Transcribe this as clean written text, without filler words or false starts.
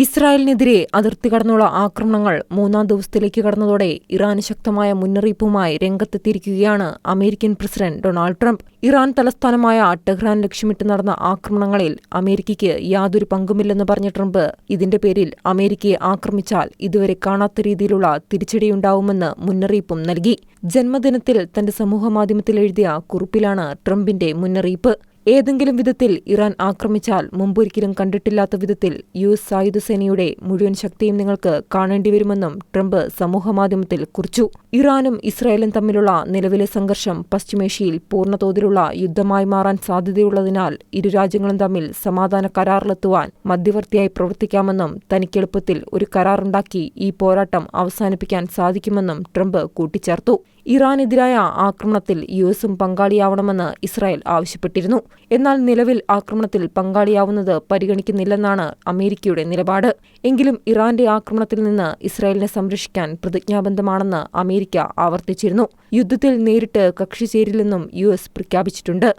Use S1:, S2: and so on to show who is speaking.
S1: ഇസ്രായേലിനെതിരെ അതിർത്തി കടന്നുള്ള ആക്രമണങ്ങൾ മൂന്നാം ദിവസത്തിലേക്ക് കടന്നതോടെ ഇറാന് ശക്തമായ മുന്നറിയിപ്പുമായി രംഗത്തെത്തിയിരിക്കുകയാണ് American president Donald Trump. Iran തലസ്ഥാനമായ ടെഹ്റാൻ ലക്ഷ്യമിട്ട് നടന്ന ആക്രമണങ്ങളിൽ അമേരിക്കയ്ക്ക് യാതൊരു പങ്കുമില്ലെന്ന് പറഞ്ഞ ട്രംപ് ഇതിന്റെ പേരിൽ അമേരിക്കയെ ആക്രമിച്ചാൽ ഇതുവരെ കാണാത്ത രീതിയിലുള്ള തിരിച്ചടിയുണ്ടാവുമെന്ന് മുന്നറിയിപ്പും നൽകി. ജന്മദിനത്തിൽ തന്റെ സമൂഹമാധ്യമത്തിൽ എഴുതിയ കുറിപ്പിലാണ് ട്രംപിന്റെ മുന്നറിയിപ്പ്. ഏതെങ്കിലും വിധത്തിൽ ഇറാൻ ആക്രമിച്ചാൽ മുമ്പൊരിക്കലും കണ്ടിട്ടില്ലാത്ത വിധത്തിൽ യു.എസ്. സായുധസേനയുടെ മുഴുവൻ ശക്തിയും നിങ്ങൾക്ക് കാണേണ്ടിവരുമെന്നും ട്രംപ് സമൂഹമാധ്യമത്തിൽ കുറിച്ചു. ഇറാനും ഇസ്രായേലും തമ്മിലുള്ള നിലവിലെ സംഘർഷം പശ്ചിമേഷ്യയിൽ പൂർണ്ണതോതിലുള്ള യുദ്ധമായി മാറാൻ സാധ്യതയുള്ളതിനാൽ ഇരു രാജ്യങ്ങളും തമ്മിൽ സമാധാന കരാറിലെത്തുവാൻ മധ്യവർത്തിയായി പ്രവർത്തിക്കാമെന്നും തനിക്ക് എളുപ്പത്തിൽ ഒരു കരാറുണ്ടാക്കി ഈ പോരാട്ടം അവസാനിപ്പിക്കാൻ സാധിക്കുമെന്നും ട്രംപ് കൂട്ടിച്ചേർത്തു. ഇറാനെതിരായ ആക്രമണത്തിൽ യു.എസും പങ്കാളിയാവണമെന്ന് ഇസ്രായേൽ ആവശ്യപ്പെട്ടിരുന്നു. എന്നാൽ നിലവിൽ ആക്രമണത്തിൽ പങ്കാളിയാവുന്നത് പരിഗണിക്കുന്നില്ലെന്നാണ് അമേരിക്കയുടെ നിലപാട്. എങ്കിലും ഇറാന്റെ ആക്രമണത്തിൽ നിന്ന് ഇസ്രായേലിനെ സംരക്ഷിക്കാൻ പ്രതിജ്ഞാബദ്ധമാണെന്ന് അമേരിക്ക ആവർത്തിച്ചിരുന്നു. യുദ്ധത്തിൽ നേരിട്ട് കക്ഷി ചേരില്ലെന്നും യു.എസ്. പ്രഖ്യാപിച്ചിട്ടുണ്ട്.